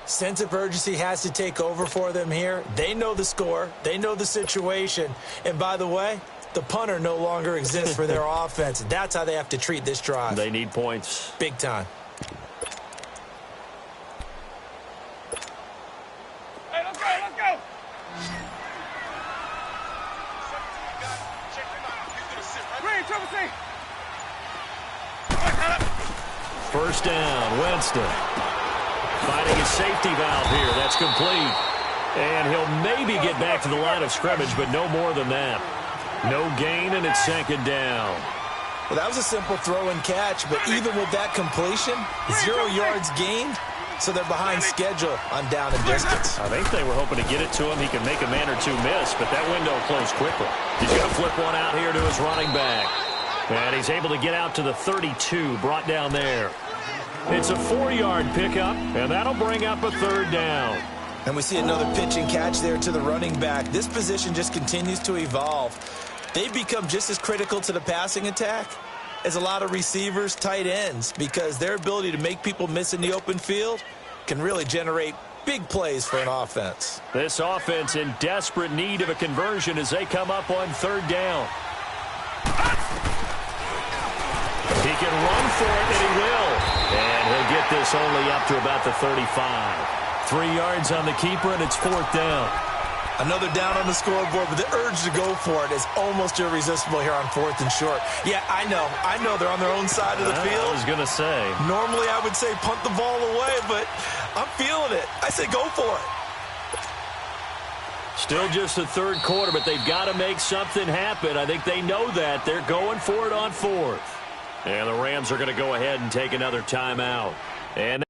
Sense of urgency has to take over for them here. They know the score. They know the situation. And by the way, the punter no longer exists for their offense. That's how they have to treat this drive. They need points. Big time. Hey, let's go. Green, triple C. First down, Winston. Finding his safety valve here. That's complete. And he'll maybe get back to the line of scrimmage, but no more than that. No gain, and it's second down. Well, that was a simple throw and catch, but even with that completion, 0 yards gained, so they're behind schedule on down and distance. I think they were hoping to get it to him. He can make a man or two miss, but that window closed quickly. He's going to flip one out here to his running back. And he's able to get out to the 32, brought down there. It's a 4-yard pickup, and that'll bring up a third down. And we see another pitch and catch there to the running back. This position just continues to evolve. They become just as critical to the passing attack as a lot of receivers, tight ends, because their ability to make people miss in the open field can really generate big plays for an offense. This offense in desperate need of a conversion as they come up on third down. He can run for it, and he will. And he'll get this only up to about the 35. 3 yards on the keeper, and it's fourth down. Another down on the scoreboard, but the urge to go for it is almost irresistible here on 4th and short. Yeah, I know they're on their own side of the field. I was going to say. Normally I would say punt the ball away, but I'm feeling it. I say go for it. Still just the third quarter, but they've got to make something happen. I think they know that. They're going for it on fourth. And the Rams are going to go ahead and take another timeout. And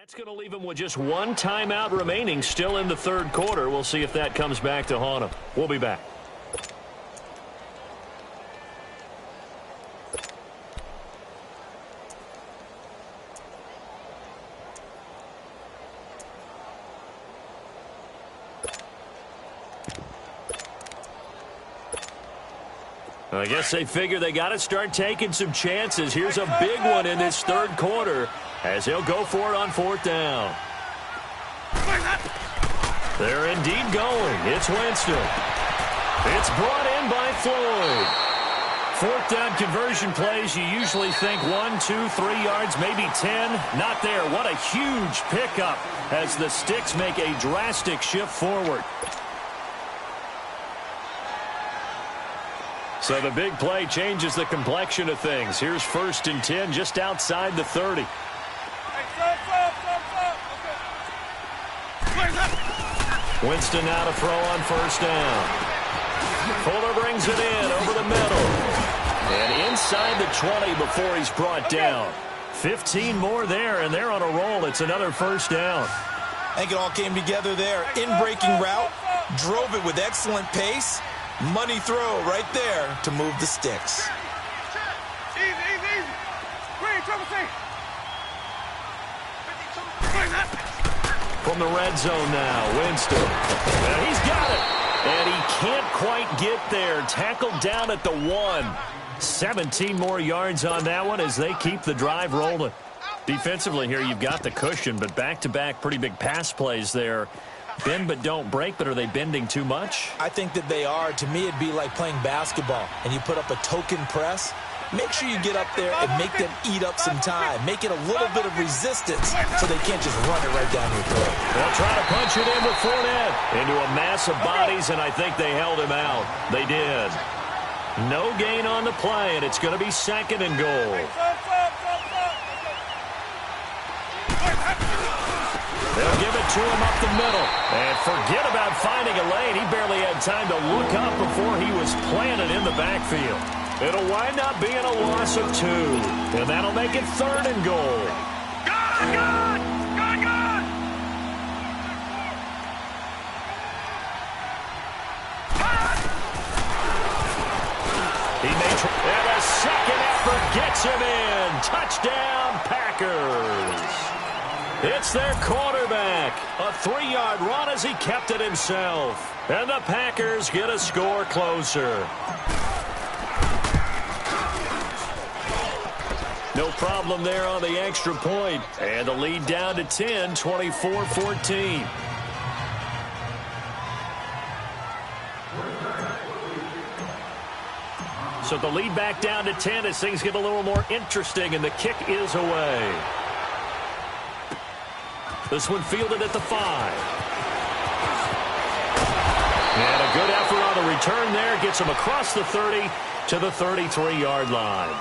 That's going to leave him with just one timeout remaining still in the third quarter. We'll see if that comes back to haunt him. We'll be back. I guess they figure they got to start taking some chances. Here's a big one in this third quarter as he'll go for it on fourth down. They're indeed going. It's Winston. It's brought in by Floyd. Fourth down conversion plays, you usually think 1, 2, 3 yards, maybe 10. Not there. What a huge pickup as the Sticks make a drastic shift forward. So the big play changes the complexion of things. Here's 1st and 10 just outside the 30. Winston now to throw on 1st down. Fuller brings it in over the middle. And inside the 20 before he's brought down. 15 more there, and they're on a roll. It's another 1st down. I think it all came together there. In-breaking route, drove it with excellent pace. Money throw right there to move the Sticks. Easy, easy, easy. Green, triple C. From the red zone now, Winston. And he's got it. And he can't quite get there. Tackled down at the 1. 17 more yards on that one as they keep the drive rolling. Defensively here, you've got the cushion, but back-to-back pretty big pass plays there. Bend but don't break, but are they bending too much? I think that they are. To me, it'd be like playing basketball, and you put up a token press. Make sure you get up there and make them eat up some time. Make it a little bit of resistance so they can't just run it right down your throat. They'll try to punch it in with Fournette into a mass of bodies, and I think they held him out. They did. No gain on the play, and it's going to be 2nd and goal. They'll give it to him up the middle. And forget about finding a lane. He barely had time to look up before he was planted in the backfield. It'll wind up being a loss of 2. And that'll make it 3rd and goal. Gone, gone, gone, gone. He made and a second effort gets him in. Touchdown, Packers. It's their quarterback. A 3-yard run as he kept it himself. And the Packers get a score closer. No problem there on the extra point. And the lead down to 10, 24-14. So the lead back down to 10 as things get a little more interesting, and the kick is away. This one fielded at the 5. And a good effort on the return there. Gets him across the 30 to the 33-yard line.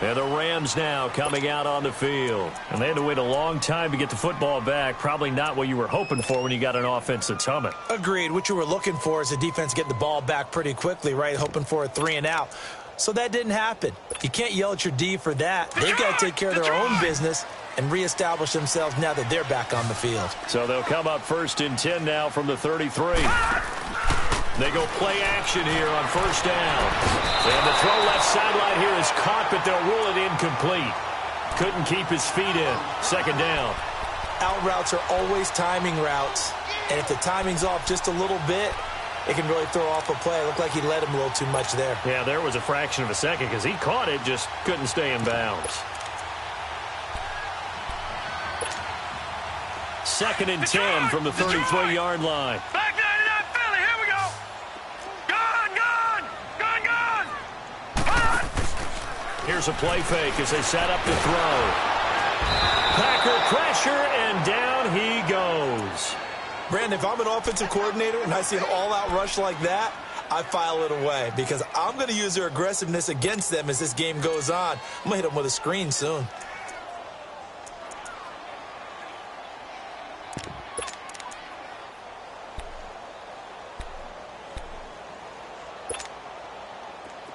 And the Rams now coming out on the field. And they had to wait a long time to get the football back. Probably not what you were hoping for when you got an offense that's humming. Agreed. What you were looking for is a defense getting the ball back pretty quickly, right? Hoping for a 3 and out. So that didn't happen. You can't yell at your D for that. They've got to take care of their own business and reestablish themselves now that they're back on the field. So they'll come up 1st and 10 now from the 33. They go play action here on 1st down. And the throw left sideline here is caught, but they'll rule it incomplete. Couldn't keep his feet in. 2nd down. Out routes are always timing routes. And if the timing's off just a little bit, it can really throw off a play. It looked like he let him a little too much there. Yeah, there was a fraction of a second because he caught it, just couldn't stay in bounds. 2nd and 10 from the 33-yard line. Back 99 Philly, here we go. Gone, gone, gone, gone. Gone. Here's a play fake as they set up to throw. Packer pressure, and down he goes. Brandon, if I'm an offensive coordinator and I see an all-out rush like that, I file it away because I'm going to use their aggressiveness against them as this game goes on. I'm going to hit them with a screen soon.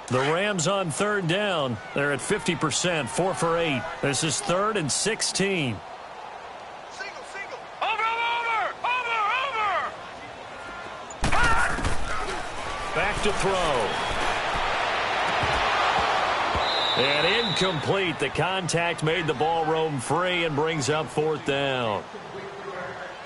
The Rams on 3rd down. They're at 50%, 4 for 8. This is 3rd and 16. Back to throw. And incomplete. The contact made the ball roam free and brings up 4th down.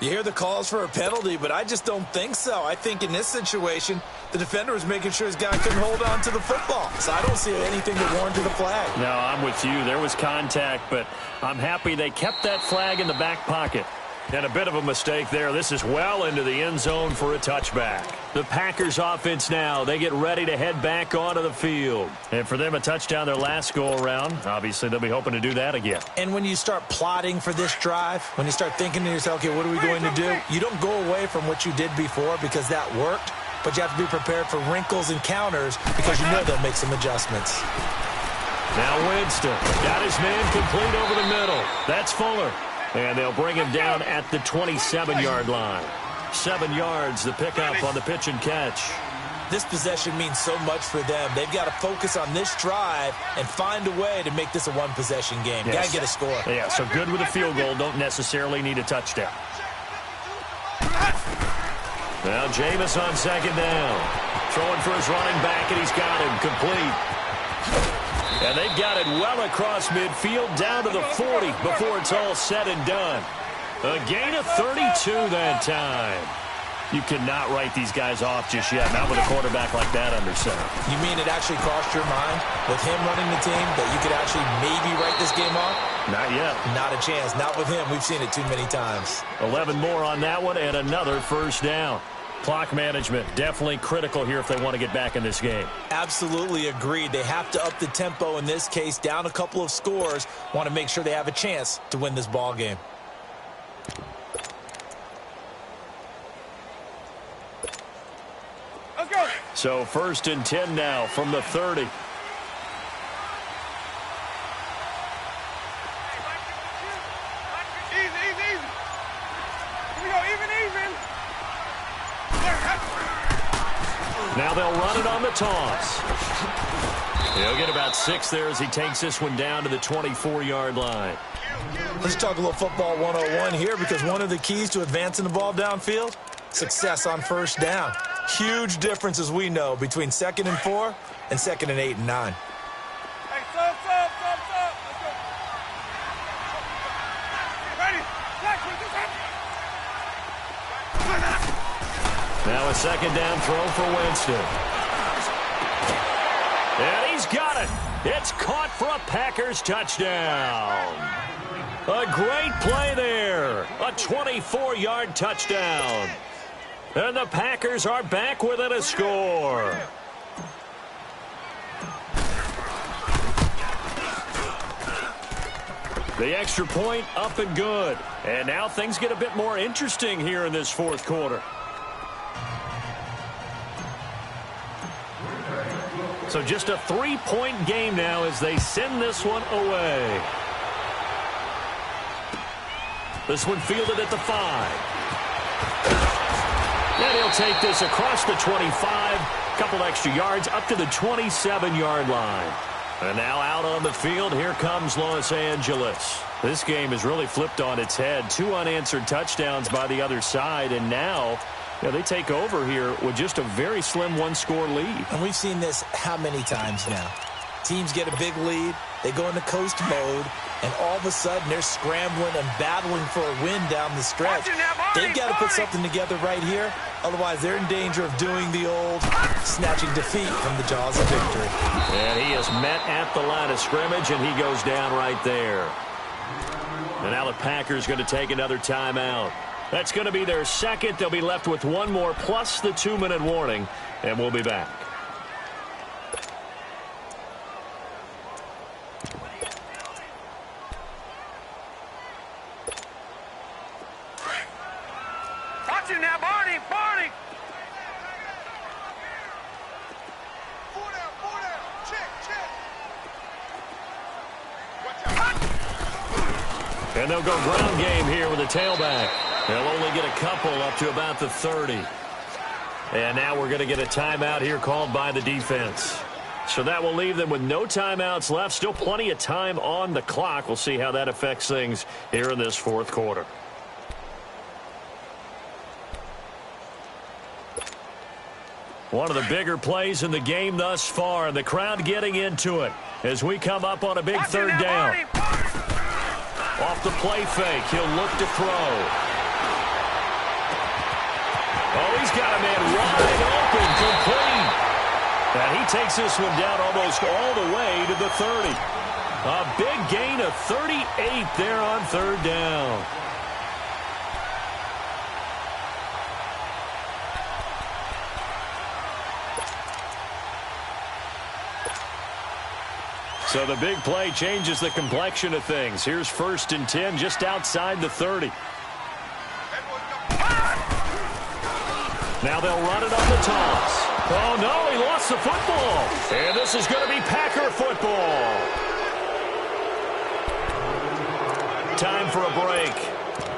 You hear the calls for a penalty, but I just don't think so. I think in this situation, the defender was making sure his guy couldn't hold on to the football. So I don't see anything that warranted a flag. No, I'm with you. There was contact, but I'm happy they kept that flag in the back pocket. And a bit of a mistake there. This is well into the end zone for a touchback. The Packers offense now, they get ready to head back onto the field. And for them, a touchdown their last go-around. Obviously, they'll be hoping to do that again. And when you start plotting for this drive, when you start thinking to yourself, okay, what are we going to do? You don't go away from what you did before because that worked. But you have to be prepared for wrinkles and counters because you know they'll make some adjustments. Now Winston got his man complete over the middle. That's Fuller. And they'll bring him down at the 27-yard line. 7 yards, the pickup on the pitch and catch. This possession means so much for them. They've got to focus on this drive and find a way to make this a one-possession game. Yes. Got to get a score. Yeah, so good with a field goal. Don't necessarily need a touchdown. Now Jameis on 2nd down. Throwing for his running back, and he's got him complete. And they've got it well across midfield down to the 40 before it's all said and done. A gain of 32 that time. You cannot write these guys off just yet, not with a quarterback like that under center. You mean it actually crossed your mind with him running the team that you could actually maybe write this game off? Not yet. Not a chance. Not with him. We've seen it too many times. 11 more on that one and another 1st down. Clock management, definitely critical here if they want to get back in this game. Absolutely agreed. They have to up the tempo in this case, down a couple of scores. Want to make sure they have a chance to win this ball game. Let's go. So 1st and 10 now from the 30. Now they'll run it on the toss. He'll get about 6 there as he takes this one down to the 24-yard line. Let's talk a little football 101 here because one of the keys to advancing the ball downfield, success on 1st down. Huge difference, as we know, between 2nd and 4 and 2nd and 8 and 9. Hey, stop. Let's go. Ready. Now a 2nd down throw for Winston. And he's got it. It's caught for a Packers touchdown. A great play there. A 24-yard touchdown. And the Packers are back within a score. The extra point up and good. And now things get a bit more interesting here in this 4th quarter. So just a 3-point game now as they send this one away. This one fielded at the 5. And he'll take this across the 25. Couple extra yards up to the 27-yard line. And now out on the field, here comes Los Angeles. This game has really flipped on its head. 2 unanswered touchdowns by the other side, and now they take over here with just a very slim 1-score lead. And we've seen this how many times now? Teams get a big lead, they go into coast mode, and all of a sudden they're scrambling and battling for a win down the stretch. They've got to put something together right here, otherwise they're in danger of doing the old snatching defeat from the jaws of victory. And he is met at the line of scrimmage, and he goes down right there. And now the Packers going to take another timeout. That's going to be their 2nd. They'll be left with 1 more plus the 2-minute warning, and we'll be back. Watch it now, Barney. 4 down. Check. And they'll go ground game here with a tailback. They'll only get a couple up to about the 30. And now we're going to get a timeout here called by the defense. So that will leave them with no timeouts left. Still plenty of time on the clock. We'll see how that affects things here in this 4th quarter. One of the bigger plays in the game thus far, and the crowd getting into it as we come up on a big third down. Off the play fake, he'll look to throw. Oh, he's got a man wide open, complete. And he takes this one down almost all the way to the 30. A big gain of 38 there on third down. So the big play changes the complexion of things. Here's 1st and 10 just outside the 30. Now they'll run it on the toss. Oh, no, he lost the football. And this is going to be Packer football. Time for a break.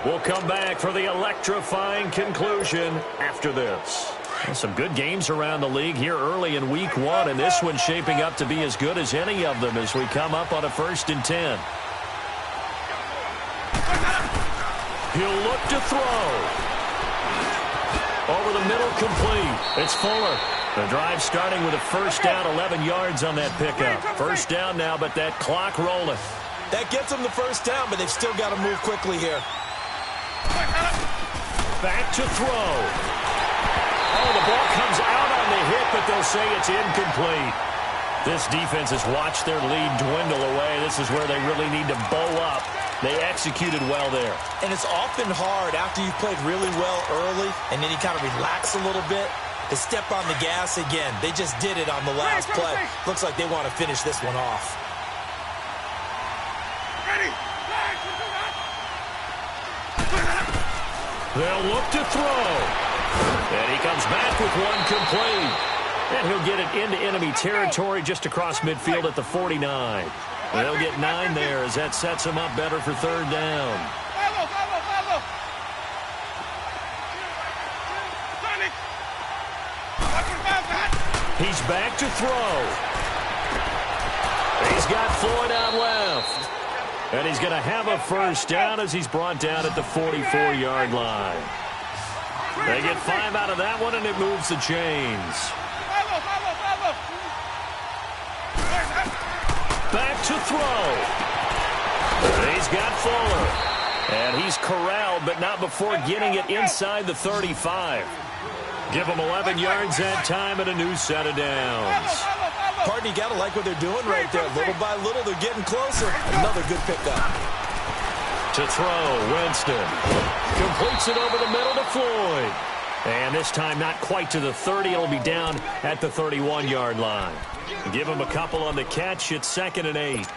We'll come back for the electrifying conclusion after this. Some good games around the league here early in week 1, and this one's shaping up to be as good as any of them as we come up on a 1st and 10. He'll look to throw. Over the middle, complete. It's Fuller. The drive starting with a 1st down, 11 yards on that pickup. 1st down now, but that clock rolling. That gets them the 1st down, but they've still got to move quickly here. Back to throw. Oh, the ball comes out on the hit, but they'll say it's incomplete. This defense has watched their lead dwindle away. This is where they really need to bow up. They executed well there. And it's often hard after you've played really well early and then you kind of relax a little bit to step on the gas again. They just did it on the last play. Looks like they want to finish this one off. They'll look to throw. And he comes back with one complete. And he'll get it into enemy territory just across midfield at the 49. They'll get 9 there as that sets him up better for 3rd down. He's back to throw. He's got Floyd out left. And he's going to have a 1st down as he's brought down at the 44-yard line. They get 5 out of that one, and it moves the chains. Back to throw. He's got Fuller. And he's corralled, but not before getting it inside the 35. Give them 11 yards that time and a new set of downs. Pardon, you got to like what they're doing right there. Little by little, they're getting closer. Another good pickup. To throw, Winston. Completes it over the middle to Floyd. And this time not quite to the 30. It'll be down at the 31-yard line. Give him a couple on the catch. It's 2nd and 8.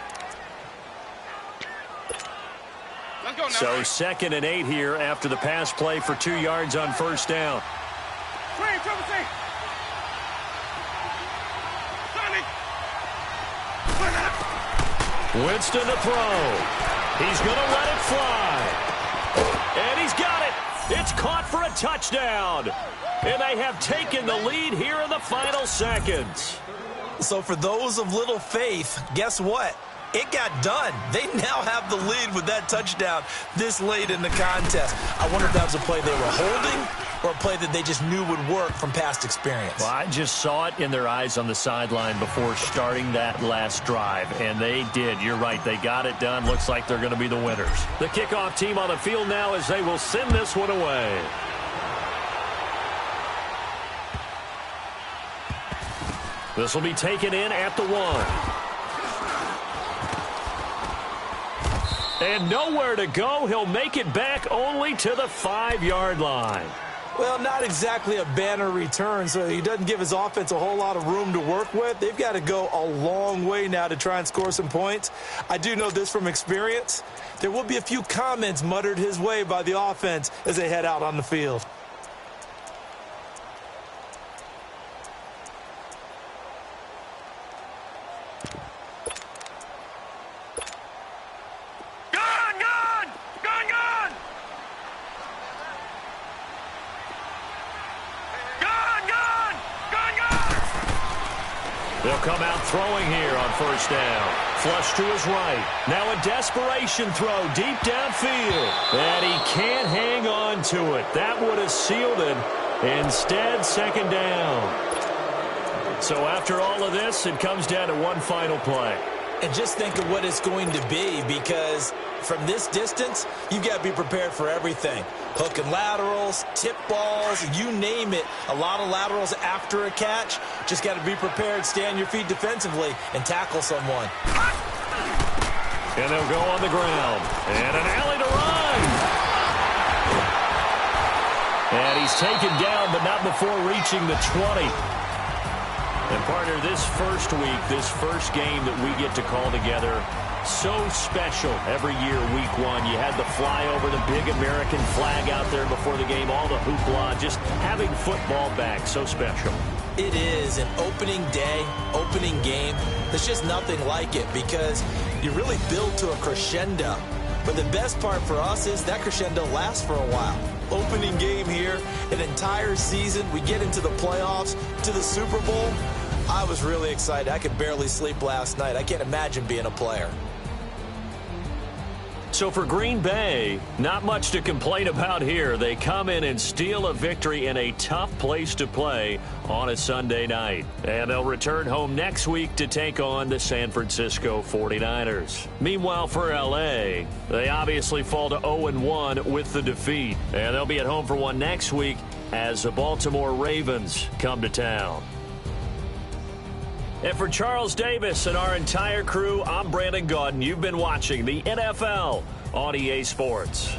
So 2nd and 8 here after the pass play for 2 yards on 1st down. Winston to throw. He's going to let it fly. And he's got it. It's caught for a touchdown. And they have taken the lead here in the final seconds. So for those of little faith, guess what? It got done. They now have the lead with that touchdown this late in the contest. I wonder if that was a play they were holding or a play that they just knew would work from past experience. Well, I just saw it in their eyes on the sideline before starting that last drive, and they did. You're right. They got it done. Looks like they're going to be the winners. The kickoff team on the field now as they will send this one away. This will be taken in at the 1. And nowhere to go. He'll make it back only to the 5-yard line. Well, not exactly a banner return, so he doesn't give his offense a whole lot of room to work with. They've got to go a long way now to try and score some points. I do know this from experience. There will be a few comments muttered his way by the offense as they head out on the field. They'll come out throwing here on 1st down. Flush to his right. Now a desperation throw deep downfield. And he can't hang on to it. That would have sealed it. Instead, 2nd down. So after all of this, it comes down to one final play. And just think of what it's going to be, because from this distance, you've got to be prepared for everything. Hook and laterals, tip balls, you name it. A lot of laterals after a catch. Just got to be prepared, stay on your feet defensively, and tackle someone. And they'll go on the ground. And an alley to run. And he's taken down, but not before reaching the 20. And, partner, this first week, this first game that we get to call together, so special every year, week one. You had the flyover, the big American flag out there before the game, all the hoopla, just having football back, so special. It is an opening day, opening game. There's just nothing like it because you really build to a crescendo. But the best part for us is that crescendo lasts for a while. Opening game here, an entire season. We get into the playoffs, to the Super Bowl. I was really excited. I could barely sleep last night. I can't imagine being a player. So for Green Bay, not much to complain about here. They come in and steal a victory in a tough place to play on a Sunday night. And they'll return home next week to take on the San Francisco 49ers. Meanwhile, for L.A., they obviously fall to 0-1 with the defeat. And they'll be at home for one next week as the Baltimore Ravens come to town. And for Charles Davis and our entire crew, I'm Brandon Gaudin. You've been watching the NFL on EA Sports.